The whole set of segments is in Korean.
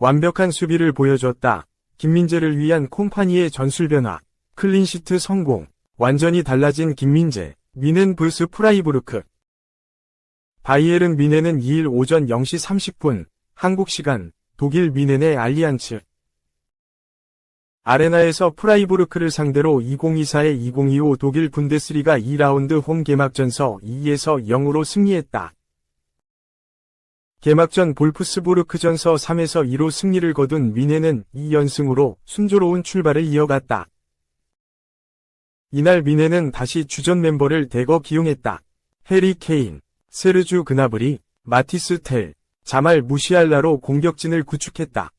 완벽한 수비를 보여줬다. 김민재를 위한 콤파니의 전술 변화. 클린시트 성공. 완전히 달라진 김민재. 미넨 vs 프라이부르크. 바이에른 미넨은 2일 오전 0시 30분 한국 시간 독일 미넨의 알리안츠 아레나에서 프라이부르크를 상대로 2024-2025 독일 분데스리가 2라운드 홈 개막전서 2에서 0으로 승리했다. 개막전 볼프스부르크전서 3에서 2로 승리를 거둔 미넨은 2연승으로 순조로운 출발을 이어갔다. 이날 미넨은 다시 주전 멤버를 대거 기용했다. 해리 케인, 세르주 그나브리, 마티스 텔, 자말 무시알라로 공격진을 구축했다.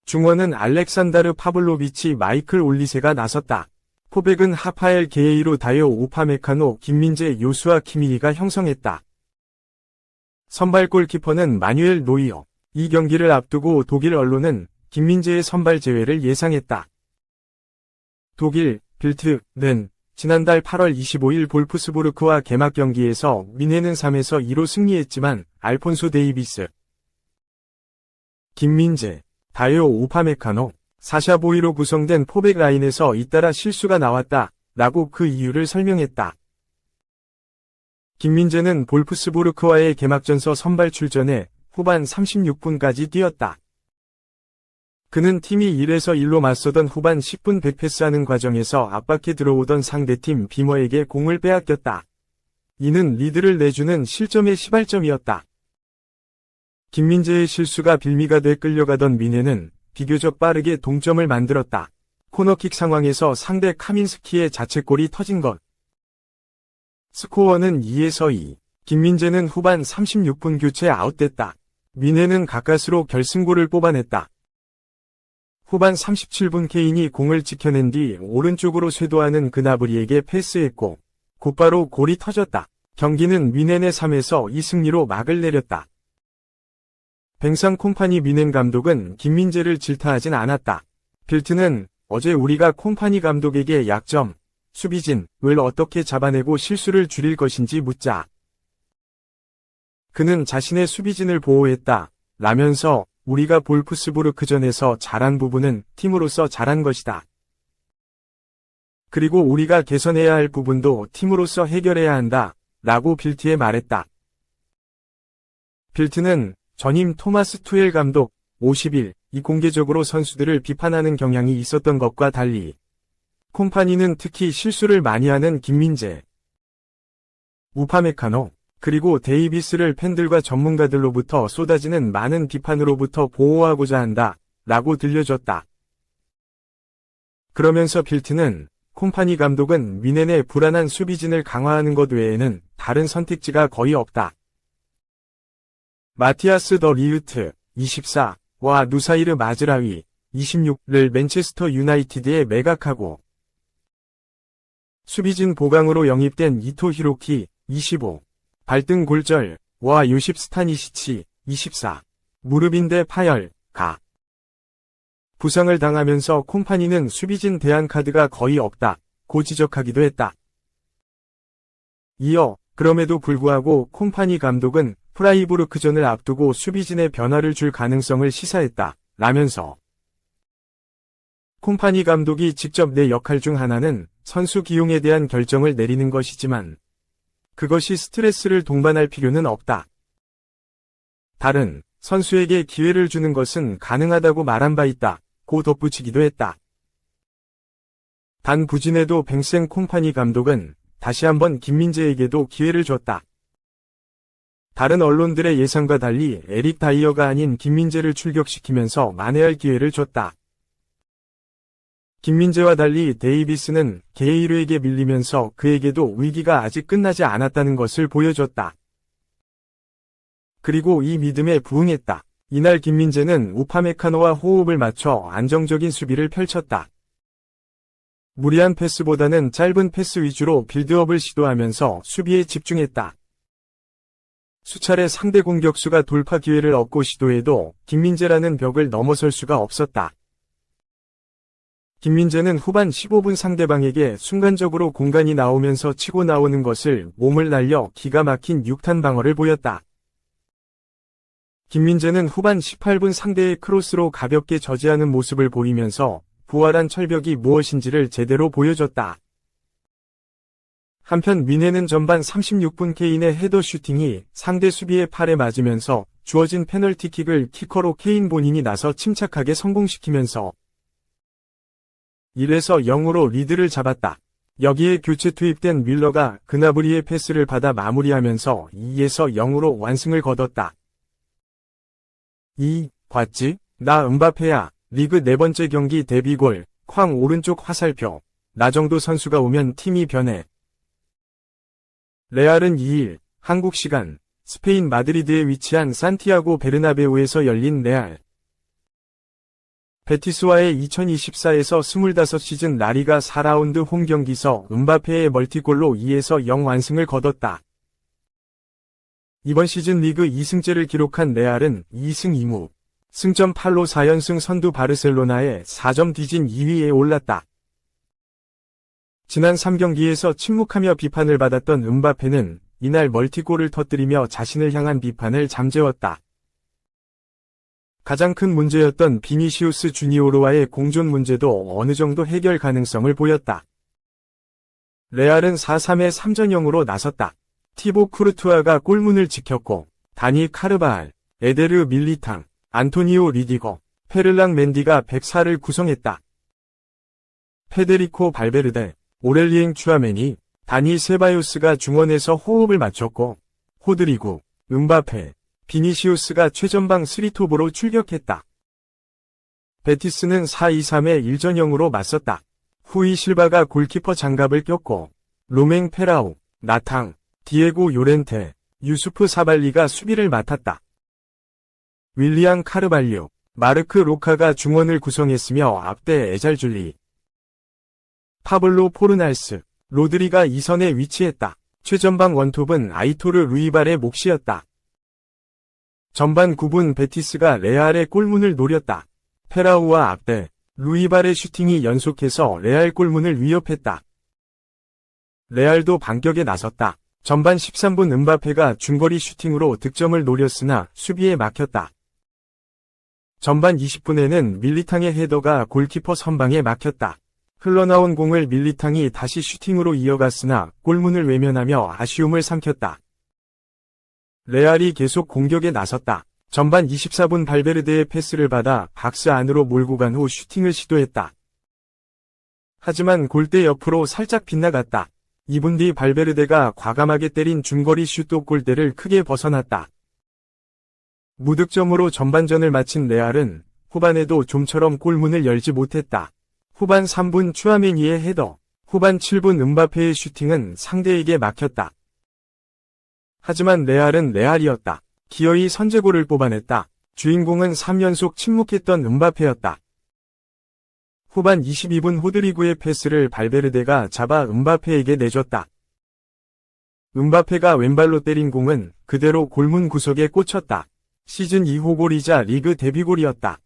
중원은 알렉산다르 파블로비치 마이클 올리세가 나섰다. 포백은 하파엘 게이루 다요 우파메카노 김민재 요수아 키미히가 형성했다. 선발 골키퍼는 마뉴엘 노이어. 이 경기를 앞두고 독일 언론은 김민재의 선발 제외를 예상했다. 독일 빌트는 지난달 8월 25일 볼프스부르크와 개막 경기에서 미넨은 3에서 2로 승리했지만 알폰소 데이비스, 김민재, 다요 우파메카노, 사샤 보이로 구성된 포백 라인에서 잇따라 실수가 나왔다. 라고 그 이유를 설명했다. 김민재는 볼프스부르크와의 개막전서 선발 출전에 후반 36분까지 뛰었다. 그는 팀이 1에서 1로 맞서던 후반 10분 백패스하는 과정에서 압박해 들어오던 상대팀 비머에게 공을 빼앗겼다. 이는 리드를 내주는 실점의 시발점이었다. 김민재의 실수가 빌미가 돼 끌려가던 미넨은 비교적 빠르게 동점을 만들었다. 코너킥 상황에서 상대 카민스키의 자책골이 터진 것. 스코어는 2에서 2. 김민재는 후반 36분 교체 아웃됐다. 미넨은 가까스로 결승골을 뽑아냈다. 후반 37분 케인이 공을 지켜낸 뒤 오른쪽으로 쇄도하는 그나브리에게 패스했고 곧바로 골이 터졌다. 경기는 미넨의 3에서 2 승리로 막을 내렸다. 뱅상 콤파니 미넨 감독은 김민재를 질타하진 않았다. 빌트는 어제 우리가 콤파니 감독에게 약점, 수비진을 어떻게 잡아내고 실수를 줄일 것인지 묻자. 그는 자신의 수비진을 보호했다. 라면서 우리가 볼프스부르크전에서 잘한 부분은 팀으로서 잘한 것이다. 그리고 우리가 개선해야 할 부분도 팀으로서 해결해야 한다. 라고 빌트에 말했다. 빌트는 전임 토마스 투엘 감독 50일 이 공개적으로 선수들을 비판하는 경향이 있었던 것과 달리 콤파니는 특히 실수를 많이 하는 김민재, 우파메카노, 그리고 데이비스를 팬들과 전문가들로부터 쏟아지는 많은 비판으로부터 보호하고자 한다. 라고 들려줬다. 그러면서 빌트는 콤파니 감독은 미넨의 불안한 수비진을 강화하는 것 외에는 다른 선택지가 거의 없다. 마티아스 더 리흐트 24와 누사이르 마즈라위 26를 맨체스터 유나이티드에 매각하고 수비진 보강으로 영입된 이토 히로키 25, 발등 골절와 요십 스타니시치 24, 무릎인대 파열, 가. 부상을 당하면서 콤파니는 수비진 대안 카드가 거의 없다. 고 지적하기도 했다. 이어 그럼에도 불구하고 콤파니 감독은 프라이부르크전을 앞두고 수비진의 변화를 줄 가능성을 시사했다. 라면서 콤파니 감독이 직접 내 역할 중 하나는 선수 기용에 대한 결정을 내리는 것이지만 그것이 스트레스를 동반할 필요는 없다. 다른 선수에게 기회를 주는 것은 가능하다고 말한 바 있다. 고 덧붙이기도 했다. 단 부진에도 뱅생 콤파니 감독은 다시 한번 김민재에게도 기회를 줬다. 다른 언론들의 예상과 달리 에릭 다이어가 아닌 김민재를 출격시키면서 만회할 기회를 줬다. 김민재와 달리 데이비스는 게이르에게 밀리면서 그에게도 위기가 아직 끝나지 않았다는 것을 보여줬다. 그리고 이 믿음에 부응했다. 이날 김민재는 우파메카노와 호흡을 맞춰 안정적인 수비를 펼쳤다. 무리한 패스보다는 짧은 패스 위주로 빌드업을 시도하면서 수비에 집중했다. 수차례 상대 공격수가 돌파 기회를 얻고 시도해도 김민재라는 벽을 넘어설 수가 없었다. 김민재는 후반 15분 상대방에게 순간적으로 공간이 나오면서 치고 나오는 것을 몸을 날려 기가 막힌 육탄 방어를 보였다. 김민재는 후반 18분 상대의 크로스로 가볍게 저지하는 모습을 보이면서 부활한 철벽이 무엇인지를 제대로 보여줬다. 한편 민해는 전반 36분 케인의 헤더 슈팅이 상대 수비의 팔에 맞으면서 주어진 페널티킥을 키커로 케인 본인이 나서 침착하게 성공시키면서 1에서 0으로 리드를 잡았다. 여기에 교체 투입된 밀러가 그나브리의 패스를 받아 마무리하면서 2에서 0으로 완승을 거뒀다. 봤지? 나 음바페야. 리그 4번째 경기 데뷔골, 쾅 오른쪽 화살표. 나 정도 선수가 오면 팀이 변해. 레알은 2일, 한국 시간, 스페인 마드리드에 위치한 산티아고 베르나베우에서 열린 레알 베티스와의 2024에서 25시즌 라리가 4라운드 홈 경기서 음바페의 멀티골로 2에서 0 완승을 거뒀다. 이번 시즌 리그 2승째를 기록한 레알은 2승 2무, 승점 8로 4연승 선두 바르셀로나에 4점 뒤진 2위에 올랐다. 지난 3경기에서 침묵하며 비판을 받았던 음바페는 이날 멀티골을 터뜨리며 자신을 향한 비판을 잠재웠다. 가장 큰 문제였던 비니시우스 주니오르와의 공존 문제도 어느 정도 해결 가능성을 보였다. 레알은 4-3의 3전형으로 나섰다. 티보 쿠르투아가 골문을 지켰고 다니 카르바알, 에데르 밀리탕, 안토니오 리디거, 페를랑 멘디가 104를 구성했다. 페데리코 발베르데, 오렐리엥 추아메니, 다니 세바요스가 중원에서 호흡을 맞췄고 호드리구, 음바페, 비니시우스가 최전방 3톱으로 출격했다. 베티스는 4-2-3의 1전형으로 맞섰다. 후이 실바가 골키퍼 장갑을 꼈고 로맹 페라우, 나탕, 디에고 요렌테, 유수프 사발리가 수비를 맡았다. 윌리안 카르발류, 마르크 로카가 중원을 구성했으며 앞대 에잘줄리, 파블로 포르날스, 로드리가 2선에 위치했다. 최전방 원톱은 아이토르 루이발의 몫이었다. 전반 9분 베티스가 레알의 골문을 노렸다. 페라우와 앞대, 루이발의 슈팅이 연속해서 레알 골문을 위협했다. 레알도 반격에 나섰다. 전반 13분 음바페가 중거리 슈팅으로 득점을 노렸으나 수비에 막혔다. 전반 20분에는 밀리탕의 헤더가 골키퍼 선방에 막혔다. 흘러나온 공을 밀리탕이 다시 슈팅으로 이어갔으나 골문을 외면하며 아쉬움을 삼켰다. 레알이 계속 공격에 나섰다. 전반 24분 발베르데의 패스를 받아 박스 안으로 몰고 간 후 슈팅을 시도했다. 하지만 골대 옆으로 살짝 빗나갔다. 2분 뒤 발베르데가 과감하게 때린 중거리 슛도 골대를 크게 벗어났다. 무득점으로 전반전을 마친 레알은 후반에도 좀처럼 골문을 열지 못했다. 후반 3분 추아메니의 헤더, 후반 7분 음바페의 슈팅은 상대에게 막혔다. 하지만 레알은 레알이었다. 기어이 선제골을 뽑아냈다. 주인공은 3연속 침묵했던 음바페였다. 후반 22분 호드리구의 패스를 발베르데가 잡아 음바페에게 내줬다. 음바페가 왼발로 때린 공은 그대로 골문 구석에 꽂혔다. 시즌 2호 골이자 리그 데뷔골이었다.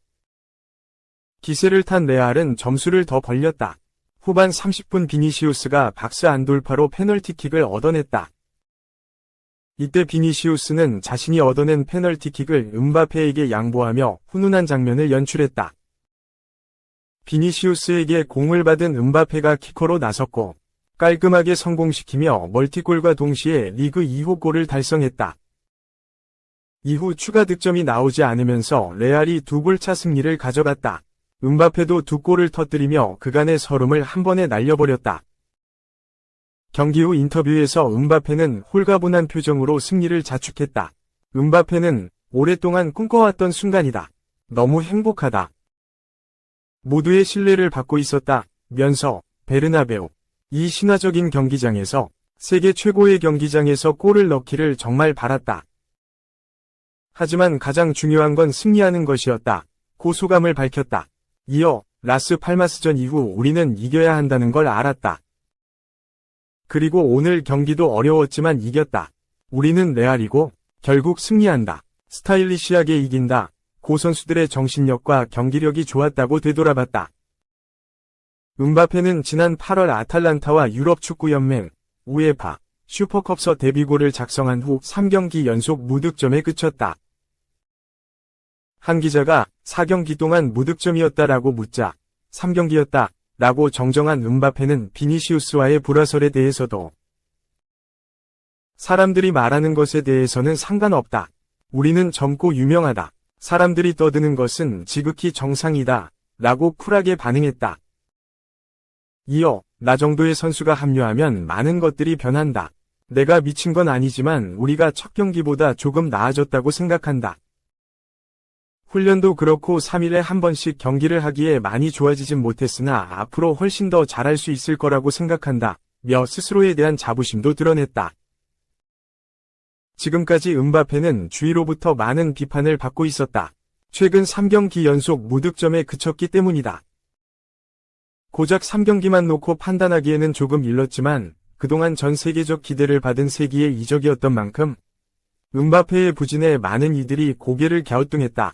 기세를 탄 레알은 점수를 더 벌렸다. 후반 30분 비니시우스가 박스 안 돌파로 페널티킥을 얻어냈다. 이때 비니시우스는 자신이 얻어낸 페널티킥을 음바페에게 양보하며 훈훈한 장면을 연출했다. 비니시우스에게 공을 받은 음바페가 키커로 나섰고 깔끔하게 성공시키며 멀티골과 동시에 리그 2호 골을 달성했다. 이후 추가 득점이 나오지 않으면서 레알이 2골차 승리를 가져갔다. 음바페도 2골을 터뜨리며 그간의 서름을 한 번에 날려버렸다. 경기 후 인터뷰에서 음바페는 홀가분한 표정으로 승리를 자축했다. 음바페는 오랫동안 꿈꿔왔던 순간이다. 너무 행복하다. 모두의 신뢰를 받고 있었다. 면서 베르나베우. 이 신화적인 경기장에서 세계 최고의 경기장에서 골을 넣기를 정말 바랐다. 하지만 가장 중요한 건 승리하는 것이었다. 고 소감을 밝혔다. 이어 라스 팔마스전 이후 우리는 이겨야 한다는 걸 알았다. 그리고 오늘 경기도 어려웠지만 이겼다. 우리는 레알이고 결국 승리한다. 스타일리시하게 이긴다. 고 선수들의 정신력과 경기력이 좋았다고 되돌아봤다. 음바페는 지난 8월 아탈란타와 유럽축구연맹 우에파 슈퍼컵서 데뷔골을 작성한 후 3경기 연속 무득점에 그쳤다. 한 기자가 4경기 동안 무득점이었다라고 묻자 3경기였다 라고 정정한 음바페는 비니시우스와의 불화설에 대해서도 사람들이 말하는 것에 대해서는 상관없다. 우리는 젊고 유명하다. 사람들이 떠드는 것은 지극히 정상이다. 라고 쿨하게 반응했다. 이어 나 정도의 선수가 합류하면 많은 것들이 변한다. 내가 미친 건 아니지만 우리가 첫 경기보다 조금 나아졌다고 생각한다. 훈련도 그렇고 3일에 한 번씩 경기를 하기에 많이 좋아지진 못했으나 앞으로 훨씬 더 잘할 수 있을 거라고 생각한다. 며 스스로에 대한 자부심도 드러냈다. 지금까지 음바페는 주위로부터 많은 비판을 받고 있었다. 최근 3경기 연속 무득점에 그쳤기 때문이다. 고작 3경기만 놓고 판단하기에는 조금 일렀지만 그동안 전 세계적 기대를 받은 세기의 이적이었던 만큼 음바페의 부진에 많은 이들이 고개를 갸우뚱했다.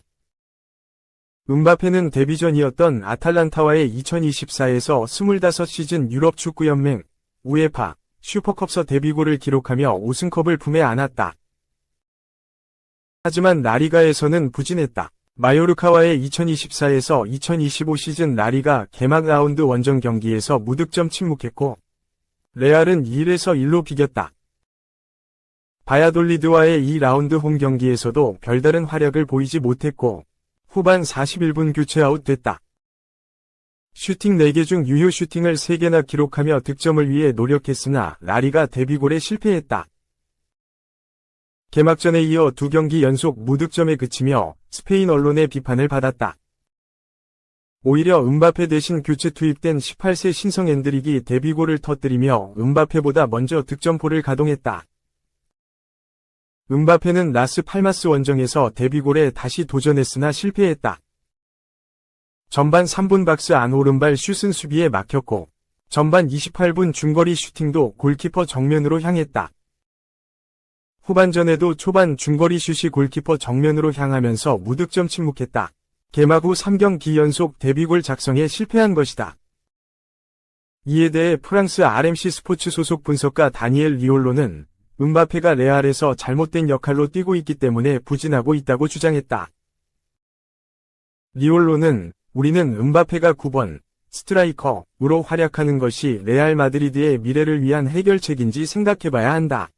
음바페는 데뷔 전이었던 아탈란타와의 2024에서 25시즌 유럽축구연맹 우에파 슈퍼컵서 데뷔골을 기록하며 우승컵을 품에 안았다. 하지만 라리가에서는 부진했다. 마요르카와의 2024에서 2025 시즌 라리가 개막 라운드 원정 경기에서 무득점 침묵했고 레알은 2-1에서 1로 비겼다. 바야돌리드와의 2라운드 홈 경기에서도 별다른 활약을 보이지 못했고 후반 41분 교체 아웃됐다. 슈팅 4개 중 유효 슈팅을 3개나 기록하며 득점을 위해 노력했으나 라리가 데뷔골에 실패했다. 개막전에 이어 2경기 연속 무득점에 그치며 스페인 언론의 비판을 받았다. 오히려 음바페 대신 교체 투입된 18세 신성 엔드릭이 데뷔골을 터뜨리며 음바페보다 먼저 득점포를 가동했다. 음바페는 라스 팔마스 원정에서 데뷔골에 다시 도전했으나 실패했다. 전반 3분 박스 안 오른발 슛은 수비에 막혔고 전반 28분 중거리 슈팅도 골키퍼 정면으로 향했다. 후반전에도 초반 중거리 슛이 골키퍼 정면으로 향하면서 무득점 침묵했다. 개막 후 3경기 연속 데뷔골 작성에 실패한 것이다. 이에 대해 프랑스 RMC 스포츠 소속 분석가 다니엘 리올로는 음바페가 레알에서 잘못된 역할로 뛰고 있기 때문에 부진하고 있다고 주장했다. 리올로는 우리는 음바페가 9번 스트라이커로 활약하는 것이 레알 마드리드의 미래를 위한 해결책인지 생각해봐야 한다.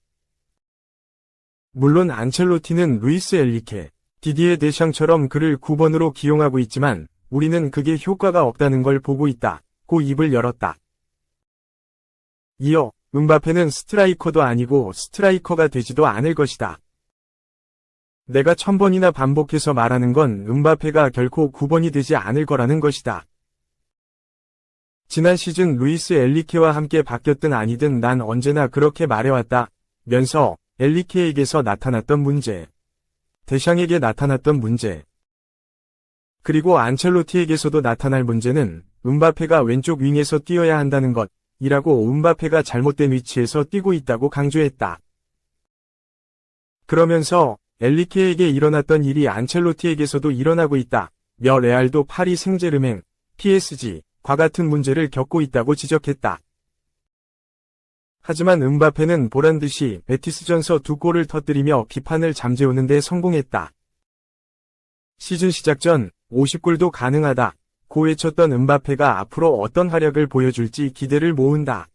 물론 안첼로티는 루이스 엘리케, 디디에 데샹처럼 그를 9번으로 기용하고 있지만 우리는 그게 효과가 없다는 걸 보고 있다. 고 입을 열었다. 이어 음바페는 스트라이커도 아니고 스트라이커가 되지도 않을 것이다. 내가 1000번이나 반복해서 말하는 건 음바페가 결코 9번이 되지 않을 거라는 것이다. 지난 시즌 루이스 엘리케와 함께 바뀌었든 아니든 난 언제나 그렇게 말해왔다. 면서 엘리케에게서 나타났던 문제, 데샹에게 나타났던 문제, 그리고 안첼로티에게서도 나타날 문제는 음바페가 왼쪽 윙에서 뛰어야 한다는 것, 이라고 음바페가 잘못된 위치에서 뛰고 있다고 강조했다. 그러면서 엘리케에게 일어났던 일이 안첼로티에게서도 일어나고 있다. 며 레알도 파리 생제르맹, PSG과 같은 문제를 겪고 있다고 지적했다. 하지만 음바페는 보란듯이 베티스전서 2골을 터뜨리며 비판을 잠재우는 데 성공했다. 시즌 시작 전 50골도 가능하다. 고 외쳤던 음바페가 앞으로 어떤 활약을 보여줄지 기대를 모은다.